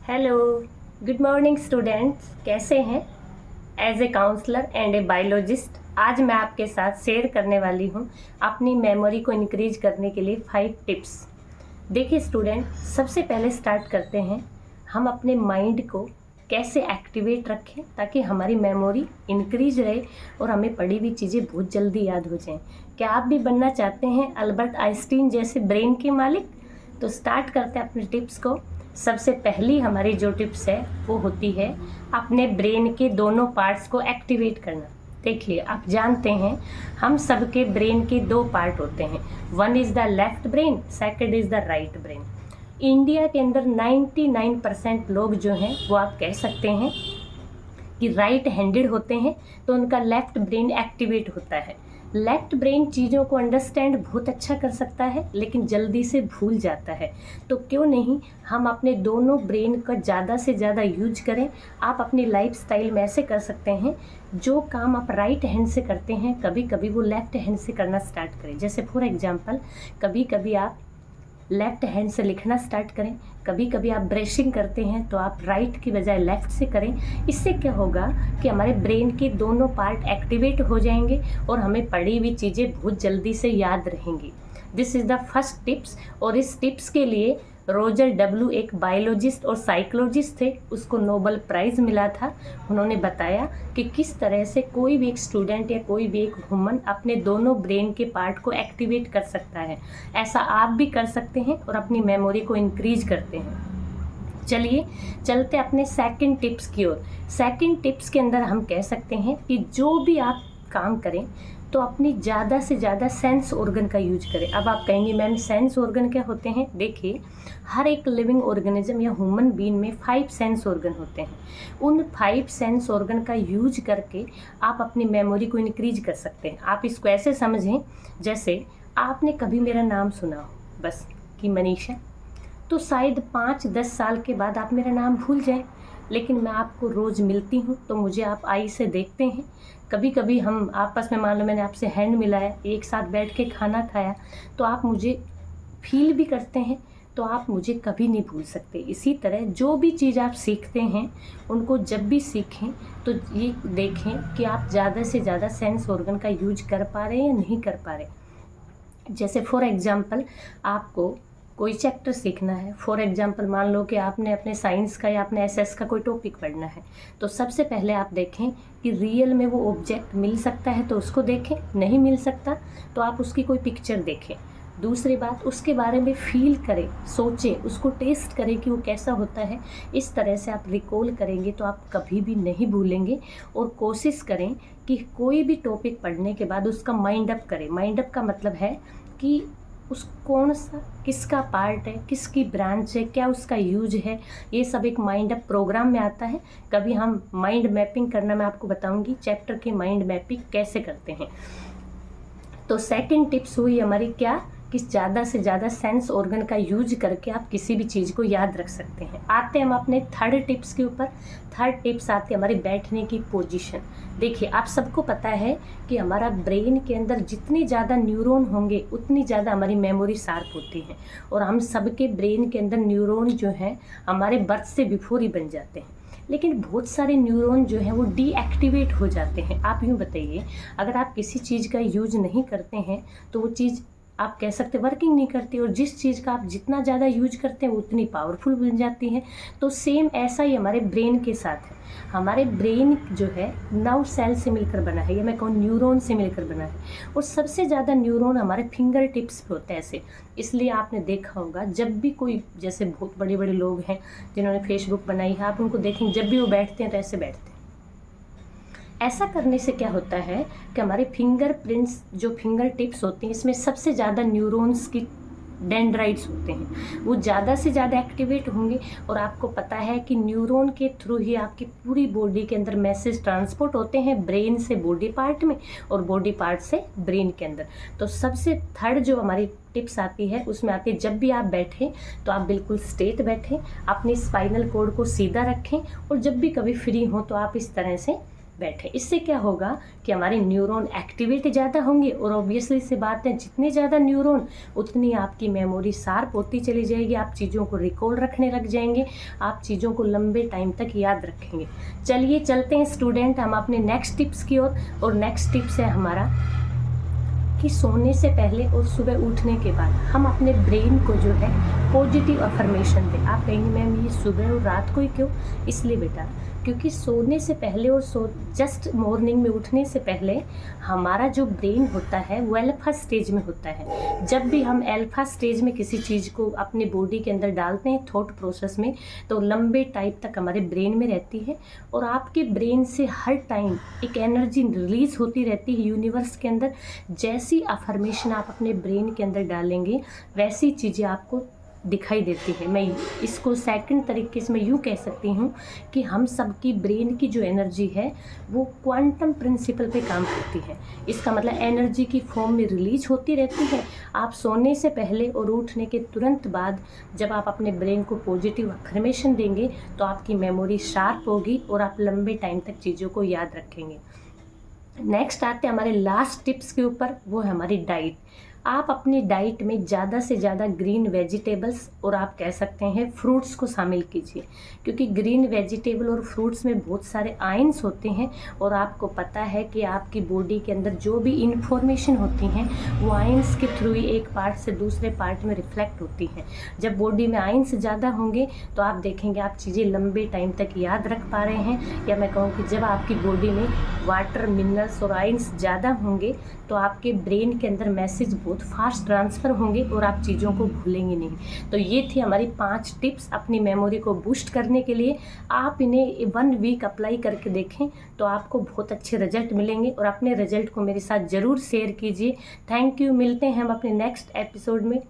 Hello, good morning students. कैसे हैं? As a counsellor and a biologist आज मैं आपके साथ शेयर करने वाली हूं अपनी मेमोरी को इंक्रीज करने के लिए 5 टिप्स। देखिए स्टूडेंट, सबसे पहले स्टार्ट करते हैं हम अपने माइंड को कैसे एक्टिवेट रखें ताकि हमारी मेमोरी इंक्रीज रहे और हमें पढ़ी हुई चीज़ें बहुत जल्दी याद हो जाएं। क्या आप भी बनना चाहते हैं अल्बर्ट आइंस्टीन जैसे ब्रेन के मालिक? तो स्टार्ट करते हैं अपने टिप्स को। सबसे पहली हमारी जो टिप्स है वो होती है अपने ब्रेन के दोनों पार्ट्स को एक्टिवेट करना। देखिए, आप जानते हैं हम सबके ब्रेन के 2 पार्ट होते हैं। One is the left brain, second is the right brain. India के अंदर 99% लोग जो हैं वो आप कह सकते हैं कि राइट हैंडेड होते हैं, तो उनका लेफ्ट ब्रेन एक्टिवेट होता है। लेफ्ट ब्रेन चीज़ों को अंडरस्टैंड बहुत अच्छा कर सकता है लेकिन जल्दी से भूल जाता है। तो क्यों नहीं हम अपने दोनों ब्रेन का ज़्यादा से ज़्यादा यूज करें। आप अपनी लाइफस्टाइल में ऐसे कर सकते हैं, जो काम आप राइट हैंड से करते हैं कभी कभी वो लेफ्ट हैंड से करना स्टार्ट करें। जैसे फॉर एग्जांपल, कभी कभी आप लेफ्ट हैंड से लिखना स्टार्ट करें, कभी कभी आप ब्रशिंग करते हैं तो आप राइट की बजाय लेफ्ट से करें। इससे क्या होगा कि हमारे ब्रेन के दोनों पार्ट एक्टिवेट हो जाएंगे और हमें पढ़ी हुई चीज़ें बहुत जल्दी से याद रहेंगी। This is the first tips. और इस टिप्स के लिए रोजर डब्ल्यू एक बायोलॉजिस्ट और साइकोलॉजिस्ट थे, उसको नोबेल प्राइज़ मिला था। उन्होंने बताया कि किस तरह से कोई भी एक स्टूडेंट या कोई भी एक ह्यूमन अपने दोनों ब्रेन के पार्ट को एक्टिवेट कर सकता है। ऐसा आप भी कर सकते हैं और अपनी मेमोरी को इंक्रीज करते हैं। चलिए चलते अपने सेकंड टिप्स की ओर। सेकंड टिप्स के अंदर हम कह सकते हैं कि जो भी आप काम करें तो अपनी ज़्यादा से ज़्यादा सेंस ऑर्गन का यूज करें। अब आप कहेंगे मैम सेंस ऑर्गन क्या होते हैं? देखिए, हर एक लिविंग ऑर्गेनिज्म या ह्यूमन बीइंग में 5 सेंस ऑर्गन होते हैं। उन 5 सेंस ऑर्गन का यूज करके आप अपनी मेमोरी को इंक्रीज कर सकते हैं। आप इसको ऐसे समझें, जैसे आपने कभी मेरा नाम सुना हो बस कि मनीषा, तो शायद 5-10 साल के बाद आप मेरा नाम भूल जाएं, लेकिन मैं आपको रोज़ मिलती हूँ तो मुझे आप आई से देखते हैं। कभी कभी हम आपस में, मान लो मैंने आपसे हैंड मिलाया, एक साथ बैठ के खाना खाया, तो आप मुझे फील भी करते हैं, तो आप मुझे कभी नहीं भूल सकते। इसी तरह जो भी चीज़ आप सीखते हैं उनको जब भी सीखें तो ये देखें कि आप ज़्यादा से ज़्यादा सेंस ऑर्गन का यूज कर पा रहे हैं या नहीं कर पा रहे। जैसे फॉर एग्जांपल, आपको कोई चैप्टर सीखना है, फॉर एग्जांपल मान लो कि आपने अपने साइंस का या अपने एसएस का कोई टॉपिक पढ़ना है, तो सबसे पहले आप देखें कि रियल में वो ऑब्जेक्ट मिल सकता है तो उसको देखें, नहीं मिल सकता तो आप उसकी कोई पिक्चर देखें। दूसरी बात, उसके बारे में फील करें, सोचें, उसको टेस्ट करें कि वो कैसा होता है। इस तरह से आप रिकॉल करेंगे तो आप कभी भी नहीं भूलेंगे। और कोशिश करें कि कोई भी टॉपिक पढ़ने के बाद उसका माइंड अप करें। माइंड अप का मतलब है कि उस कौन सा किसका पार्ट है, किसकी ब्रांच है, क्या उसका यूज है, ये सब एक माइंड अप प्रोग्राम में आता है। कभी हम माइंड मैपिंग करना मैं आपको बताऊंगी, चैप्टर की माइंड मैपिंग कैसे करते हैं। तो सेकंड टिप्स हुई हमारी क्या, कि ज़्यादा से ज़्यादा सेंस ऑर्गन का यूज करके आप किसी भी चीज़ को याद रख सकते हैं। आते हैं हम अपने थर्ड टिप्स के ऊपर। थर्ड टिप्स आती है हमारी बैठने की पोजीशन। देखिए, आप सबको पता है कि हमारा ब्रेन के अंदर जितने ज़्यादा न्यूरॉन होंगे उतनी ज़्यादा हमारी मेमोरी शार्प होती है। और हम सबके ब्रेन के अंदर न्यूरॉन जो हैं हमारे बर्थ से बिफोर ही बन जाते हैं, लेकिन बहुत सारे न्यूरॉन जो हैं वो डीएक्टिवेट हो जाते हैं। आप यूँ बताइए, अगर आप किसी चीज़ का यूज नहीं करते हैं तो वो चीज़ आप कह सकते वर्किंग नहीं करती, और जिस चीज़ का आप जितना ज़्यादा यूज करते हैं उतनी पावरफुल बन जाती है। तो सेम ऐसा ही हमारे ब्रेन के साथ है। हमारे ब्रेन जो है 9 सेल से मिलकर बना है, या मैं कहूँ न्यूरॉन से मिलकर बना है। और सबसे ज़्यादा न्यूरॉन हमारे फिंगर टिप्स पे होते हैं ऐसे। इसलिए आपने देखा होगा जब भी कोई, जैसे बहुत बड़े बड़े लोग हैं जिन्होंने फेसबुक बनाई है, आप उनको देखेंगे जब भी वो बैठते हैं तो ऐसे बैठते हैं। ऐसा करने से क्या होता है कि हमारे फिंगर प्रिंट्स, जो फिंगर टिप्स होते हैं, इसमें सबसे ज़्यादा न्यूरॉन्स की डेंड्राइट्स होते हैं, वो ज़्यादा से ज़्यादा एक्टिवेट होंगे। और आपको पता है कि न्यूरॉन के थ्रू ही आपकी पूरी बॉडी के अंदर मैसेज ट्रांसपोर्ट होते हैं, ब्रेन से बॉडी पार्ट में और बॉडी पार्ट से ब्रेन के अंदर। तो सबसे थर्ड जो हमारी टिप्स आती है उसमें आती है, जब भी आप बैठें तो आप बिल्कुल स्ट्रेट बैठें, अपनी स्पाइनल कॉर्ड को सीधा रखें, और जब भी कभी फ्री हो तो आप इस तरह से बैठे। इससे क्या होगा कि हमारे न्यूरॉन एक्टिवेट ज़्यादा होंगे और ऑब्वियसली से बात है, जितने ज़्यादा न्यूरॉन उतनी आपकी मेमोरी शार्प होती चली जाएगी, आप चीज़ों को रिकॉल रखने लग जाएंगे, आप चीज़ों को लंबे टाइम तक याद रखेंगे। चलिए चलते हैं स्टूडेंट हम अपने नेक्स्ट टिप्स की ओर। और नेक्स्ट टिप्स है हमारा कि सोने से पहले और सुबह उठने के बाद हम अपने ब्रेन को जो है पॉजिटिव अफर्मेशन दें। आप कहेंगे मैम ये सुबह और रात को ही क्यों? इसलिए बेटा, क्योंकि सोने से पहले और जस्ट मॉर्निंग में उठने से पहले हमारा जो ब्रेन होता है वो अल्फा स्टेज में होता है। जब भी हम अल्फा स्टेज में किसी चीज़ को अपनी बॉडी के अंदर डालते हैं थॉट प्रोसेस में, तो लंबे टाइम तक हमारे ब्रेन में रहती है और आपके ब्रेन से हर टाइम एक एनर्जी रिलीज होती रहती है यूनिवर्स के अंदर। जैसी अफर्मेशन आप अपने ब्रेन के अंदर डालेंगे वैसी चीज़ें आपको दिखाई देती है। मैं इसको सेकंड तरीके से मैं यूँ कह सकती हूँ कि हम सबकी ब्रेन की जो एनर्जी है वो क्वांटम प्रिंसिपल पे काम करती है। इसका मतलब एनर्जी की फॉर्म में रिलीज होती रहती है। आप सोने से पहले और उठने के तुरंत बाद जब आप अपने ब्रेन को पॉजिटिव अफर्मेशन देंगे तो आपकी मेमोरी शार्प होगी और आप लंबे टाइम तक चीज़ों को याद रखेंगे। नेक्स्ट आते हैं हमारे लास्ट टिप्स के ऊपर, वो है हमारी डाइट। आप अपनी डाइट में ज़्यादा से ज़्यादा ग्रीन वेजिटेबल्स और आप कह सकते हैं फ्रूट्स को शामिल कीजिए, क्योंकि ग्रीन वेजिटेबल और फ्रूट्स में बहुत सारे आयंस होते हैं और आपको पता है कि आपकी बॉडी के अंदर जो भी इंफॉर्मेशन होती हैं वो आयंस के थ्रू ही एक पार्ट से दूसरे पार्ट में रिफ्लेक्ट होती हैं। जब बॉडी में आयंस ज़्यादा होंगे तो आप देखेंगे आप चीज़ें लंबे टाइम तक याद रख पा रहे हैं। या मैं कहूँ कि जब आपकी बॉडी में वाटर, मिनरल्स और आयंस ज़्यादा होंगे तो आपके ब्रेन के अंदर मैसेज बहुत फास्ट ट्रांसफ़र होंगे और आप चीज़ों को भूलेंगे नहीं। तो ये थी हमारी 5 टिप्स अपनी मेमोरी को बूस्ट करने के लिए। आप इन्हें 1 वीक अप्लाई करके देखें तो आपको बहुत अच्छे रिजल्ट मिलेंगे और अपने रिजल्ट को मेरे साथ ज़रूर शेयर कीजिए। Thank you. मिलते हैं हम अपने नेक्स्ट एपिसोड में।